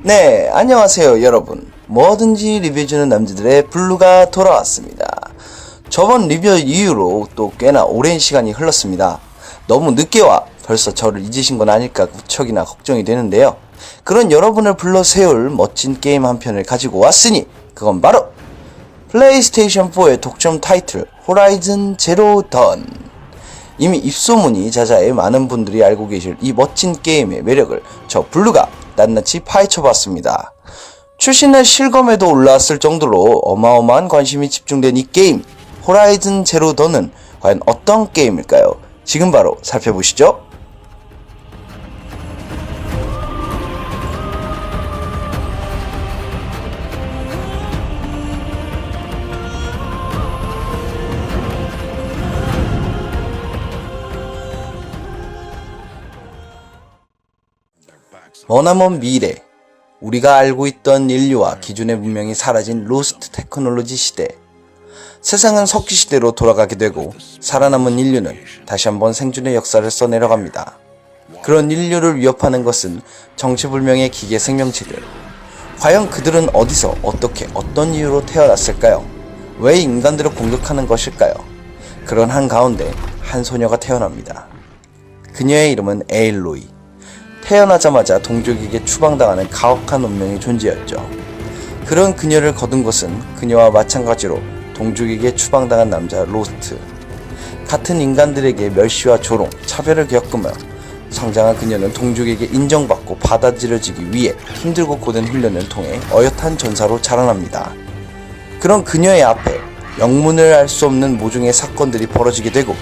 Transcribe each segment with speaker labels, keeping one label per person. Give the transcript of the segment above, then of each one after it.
Speaker 1: 네, 안녕하세요 여러분. 뭐든지 리뷰해주는 남자들의 블루가 돌아왔습니다. 저번 리뷰 이후로 또 꽤나 오랜 시간이 흘렀습니다. 너무 늦게 와 벌써 저를 잊으신 건 아닐까 무척이나 걱정이 되는데요. 그런 여러분을 불러 세울 멋진 게임 한 편을 가지고 왔으니 그건 바로 플레이스테이션 4의 독점 타이틀 호라이즌 제로 던. 이미 입소문이 자자해 많은 분들이 알고 계실 이 멋진 게임의 매력을 저 블루가 낱낱이 파헤쳐봤습니다. 출시날 실검에도 올라왔을 정도로 어마어마한 관심이 집중된 이 게임 호라이즌 제로 던은 과연 어떤 게임일까요? 지금 바로 살펴보시죠. 머나먼 미래, 우리가 알고 있던 인류와 기존의 문명이 사라진 로스트 테크놀로지 시대. 세상은 석기 시대로 돌아가게 되고 살아남은 인류는 다시 한번 생존의 역사를 써내려갑니다. 그런 인류를 위협하는 것은 정체불명의 기계 생명체들. 과연 그들은 어디서 어떻게 어떤 이유로 태어났을까요? 왜 인간들을 공격하는 것일까요? 그런 한가운데 한 소녀가 태어납니다. 그녀의 이름은 에일로이. 태어나자마자 동족에게 추방당하는 가혹한 운명의 존재였죠. 그런 그녀를 거둔 것은 그녀와 마찬가지로 동족에게 추방당한 남자 로스트. 같은 인간들에게 멸시와 조롱, 차별을 겪으며 성장한 그녀는 동족에게 인정받고 받아들여지기 위해 힘들고 고된 훈련을 통해 어엿한 전사로 자라납니다. 그런 그녀의 앞에 영문을 알 수 없는 모종의 사건들이 벌어지게 되고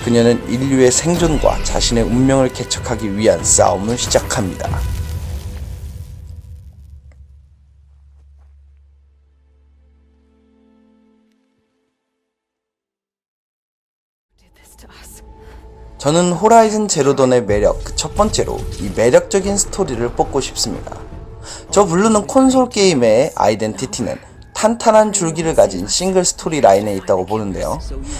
Speaker 1: 그녀는 인류의 생존과 자신의 운명을 개척하기 위한 싸움을 시작합니다. 저는 호라이즌 제로던의 매력, 그 첫 번째로 이 매력적인 스토리를 뽑고 싶습니다. 저 블루는 콘솔 게임의 아이덴티티는 탄탄한 줄기를 가진 싱글 스토리 라인에 있다고 보는데요.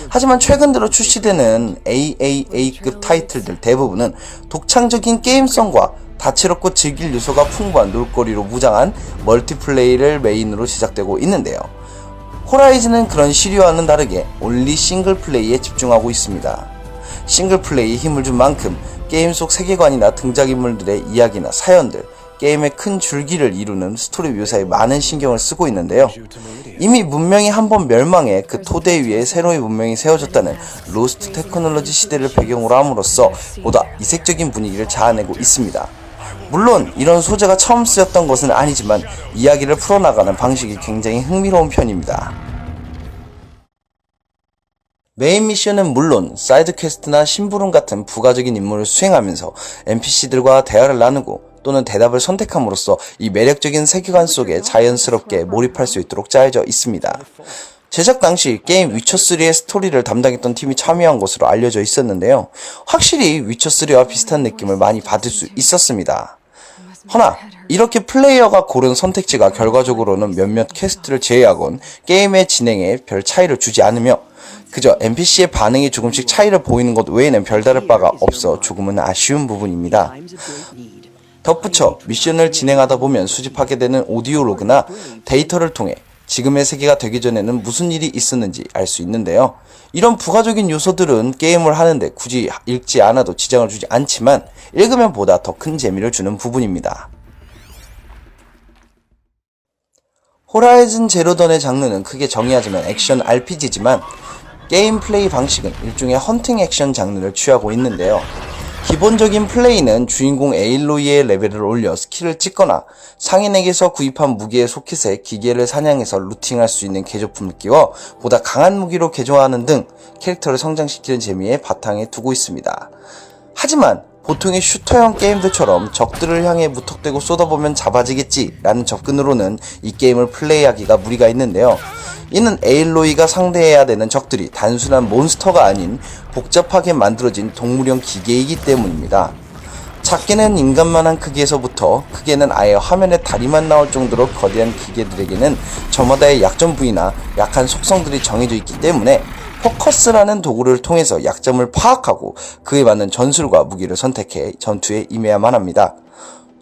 Speaker 1: 하지만 최근 들어 출시되는 AAA급 타이틀들 대부분은 독창적인 게임성과 다채롭고 즐길 요소가 풍부한 놀거리로 무장한 멀티플레이를 메인으로 제작되고 있는데요. 호라이즌은 그런 시리와는 다르게 온리 싱글플레이에 집중하고 있습니다. 싱글플레이에 힘을 준 만큼 게임 속 세계관이나 등장인물들의 이야기나 사연들, 게임의 큰 줄기를 이루는 스토리 묘사에 많은 신경을 쓰고 있는데요. 이미 문명이 한번 멸망해 그 토대 위에 새로운 문명이 세워졌다는 로스트 테크놀로지 시대를 배경으로 함으로써 보다 이색적인 분위기를 자아내고 있습니다. 물론 이런 소재가 처음 쓰였던 것은 아니지만 이야기를 풀어나가는 방식이 굉장히 흥미로운 편입니다. 메인 미션은 물론 사이드 퀘스트나 심부름 같은 부가적인 임무를 수행하면서 NPC들과 대화를 나누고 또는 대답을 선택함으로써 이 매력적인 세계관 속에 자연스럽게 몰입할 수 있도록 짜여져 있습니다. 제작 당시 게임 위쳐3의 스토리를 담당했던 팀이 참여한 것으로 알려져 있었는데요. 확실히 위쳐3와 비슷한 느낌을 많이 받을 수 있었습니다. 허나 이렇게 플레이어가 고른 선택지가 결과적으로는 몇몇 퀘스트를 제외하곤 게임의 진행에 별 차이를 주지 않으며 그저 NPC의 반응이 조금씩 차이를 보이는 것 외에는 별다를 바가 없어 조금은 아쉬운 부분입니다. 덧붙여 미션을 진행하다 보면 수집하게 되는 오디오 로그나 데이터를 통해 지금의 세계가 되기 전에는 무슨 일이 있었는지 알 수 있는데요. 이런 부가적인 요소들은 게임을 하는데 굳이 읽지 않아도 지장을 주지 않지만 읽으면 보다 더 큰 재미를 주는 부분입니다. 호라이즌 제로던의 장르는 크게 정의하자면 액션 RPG지만 게임 플레이 방식은 일종의 헌팅 액션 장르를 취하고 있는데요. 기본적인 플레이는 주인공 에일로이의 레벨을 올려 스킬을 찍거나 상인에게서 구입한 무기의 소켓에 기계를 사냥해서 루팅할 수 있는 개조품을 끼워 보다 강한 무기로 개조하는 등 캐릭터를 성장시키는 재미에 바탕에 두고 있습니다. 하지만 보통의 슈터형 게임들처럼 적들을 향해 무턱대고 쏟아보면 잡아지겠지 라는 접근으로는 이 게임을 플레이하기가 무리가 있는데요. 이는 에일로이가 상대해야 되는 적들이 단순한 몬스터가 아닌 복잡하게 만들어진 동물형 기계이기 때문입니다. 작게는 인간만한 크기에서부터 크게는 아예 화면에 다리만 나올 정도로 거대한 기계들에게는 저마다의 약점 부위나 약한 속성들이 정해져 있기 때문에 포커스라는 도구를 통해서 약점을 파악하고 그에 맞는 전술과 무기를 선택해 전투에 임해야만 합니다.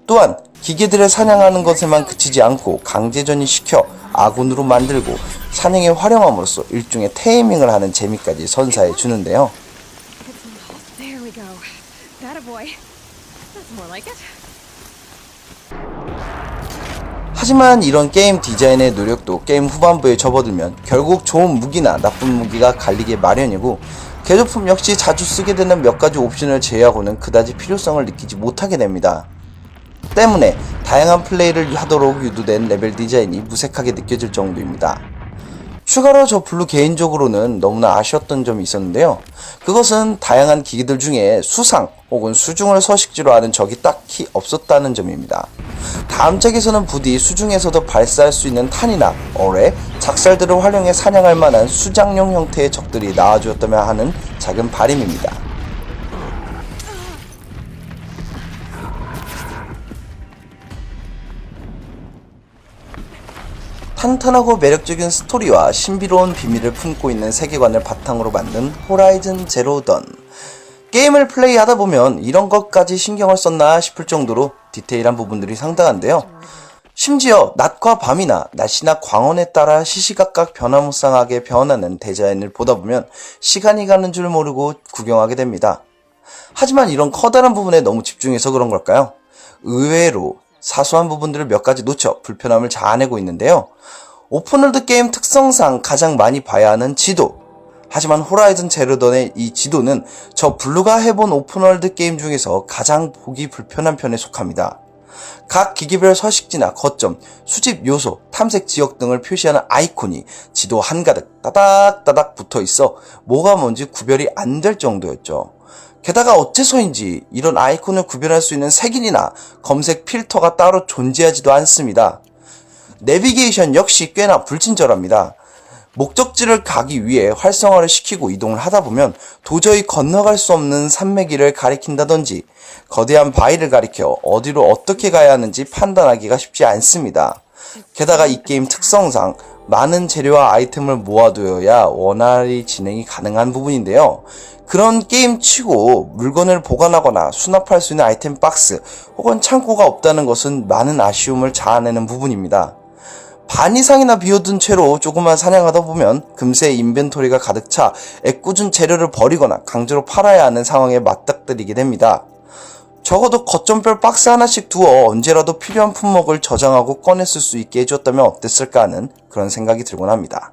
Speaker 1: 또한 기계들을 사냥하는 것에만 그치지 않고 강제전이시켜 아군으로 만들고 사냥에 활용함으로써 일종의 테이밍을 하는 재미까지 선사해 주는데요.
Speaker 2: There we go. That a boy. That's more like it.
Speaker 1: 하지만 이런 게임 디자인의 노력도 게임 후반부에 접어들면 결국 좋은 무기나 나쁜 무기가 갈리게 마련이고 개조품 역시 자주 쓰게 되는 몇 가지 옵션을 제외하고는 그다지 필요성을 느끼지 못하게 됩니다. 때문에 다양한 플레이를 하도록 유도된 레벨 디자인이 무색하게 느껴질 정도입니다. 추가로 저 블루 개인적으로는 너무나 아쉬웠던 점이 있었는데요. 그것은 다양한 기기들 중에 수상 혹은 수중을 서식지로 하는 적이 딱히 없었다는 점입니다. 다음 작에서는 부디 수중에서도 발사할 수 있는 탄이나 어뢰, 작살들을 활용해 사냥할 만한 수장용 형태의 적들이 나와주었다면 하는 작은 바람입니다. 탄탄하고 매력적인 스토리와 신비로운 비밀을 품고 있는 세계관을 바탕으로 만든 호라이즌 제로 던. 게임을 플레이하다 보면 이런 것까지 신경을 썼나 싶을 정도로 디테일한 부분들이 상당한데요. 심지어 낮과 밤이나 날씨나 광원에 따라 시시각각 변화무쌍하게 변하는 디자인을 보다 보면 시간이 가는 줄 모르고 구경하게 됩니다. 하지만 이런 커다란 부분에 너무 집중해서 그런 걸까요? 의외로 사소한 부분들을 몇 가지 놓쳐 불편함을 자아내고 있는데요. 오픈월드 게임 특성상 가장 많이 봐야 하는 지도. 하지만 호라이즌 제로 던의 이 지도는 저 블루가 해본 오픈월드 게임 중에서 가장 보기 불편한 편에 속합니다. 각 기기별 서식지나 거점, 수집 요소, 탐색 지역 등을 표시하는 아이콘이 지도 한가득 따닥따닥 붙어 있어 뭐가 뭔지 구별이 안 될 정도였죠. 게다가 어째서인지 이런 아이콘을 구별할 수 있는 색인이나 검색 필터가 따로 존재하지도 않습니다. 내비게이션 역시 꽤나 불친절합니다. 목적지를 가기 위해 활성화를 시키고 이동을 하다 보면 도저히 건너갈 수 없는 산매길을 가리킨다든지 거대한 바위를 가리켜 어디로 어떻게 가야 하는지 판단하기가 쉽지 않습니다. 게다가 이 게임 특성상 많은 재료와 아이템을 모아두어야 원활히 진행이 가능한 부분인데요. 그런 게임 치고 물건을 보관하거나 수납할 수 있는 아이템 박스 혹은 창고가 없다는 것은 많은 아쉬움을 자아내는 부분입니다. 반 이상이나 비워둔 채로 조금만 사냥하다 보면 금세 인벤토리가 가득 차 애꿎은 재료를 버리거나 강제로 팔아야 하는 상황에 맞닥뜨리게 됩니다. 적어도 거점별 박스 하나씩 두어 언제라도 필요한 품목을 저장하고 꺼냈을 수 있게 해줬다면 어땠을까 하는 그런 생각이 들곤 합니다.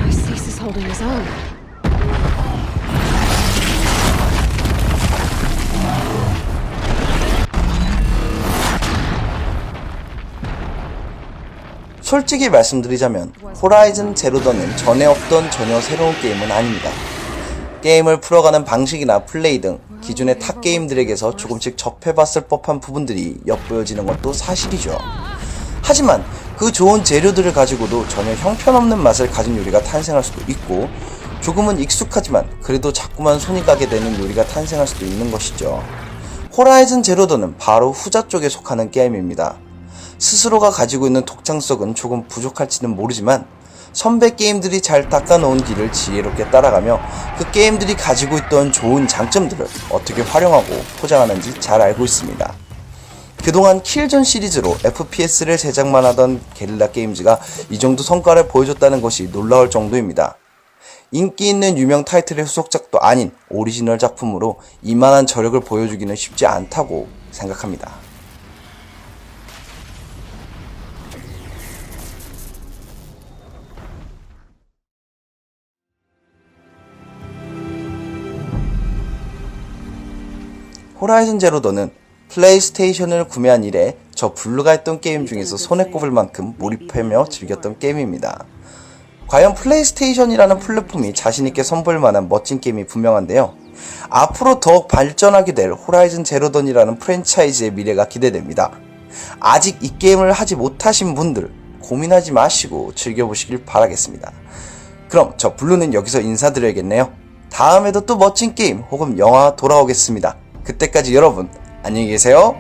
Speaker 2: Stace is holding his own.
Speaker 1: 솔직히 말씀드리자면 호라이즌 제로 던은 전에 없던 전혀 새로운 게임은 아닙니다. 게임을 풀어가는 방식이나 플레이 등 기존의 타 게임들에게서 조금씩 접해봤을 법한 부분들이 엿보여지는 것도 사실이죠. 하지만 그 좋은 재료들을 가지고도 전혀 형편없는 맛을 가진 요리가 탄생할 수도 있고 조금은 익숙하지만 그래도 자꾸만 손이 가게 되는 요리가 탄생할 수도 있는 것이죠. 호라이즌 제로 던은 바로 후자 쪽에 속하는 게임입니다. 스스로가 가지고 있는 독창성은 조금 부족할지는 모르지만 선배 게임들이 잘 닦아놓은 길을 지혜롭게 따라가며 그 게임들이 가지고 있던 좋은 장점들을 어떻게 활용하고 포장하는지 잘 알고 있습니다. 그동안 킬존 시리즈로 FPS를 제작만 하던 게릴라 게임즈가 이 정도 성과를 보여줬다는 것이 놀라울 정도입니다. 인기 있는 유명 타이틀의 후속작도 아닌 오리지널 작품으로 이만한 저력을 보여주기는 쉽지 않다고 생각합니다. 호라이즌 제로 던은 플레이스테이션을 구매한 이래 저 블루가 했던 게임 중에서 손에 꼽을 만큼 몰입하며 즐겼던 게임입니다. 과연 플레이스테이션이라는 플랫폼이 자신있게 선보일 만한 멋진 게임이 분명한데요. 앞으로 더욱 발전하게 될 호라이즌 제로 던이라는 프랜차이즈의 미래가 기대됩니다. 아직 이 게임을 하지 못하신 분들 고민하지 마시고 즐겨보시길 바라겠습니다. 그럼 저 블루는 여기서 인사드려야겠네요. 다음에도 또 멋진 게임 혹은 영화 돌아오겠습니다. 그때까지 여러분 안녕히 계세요.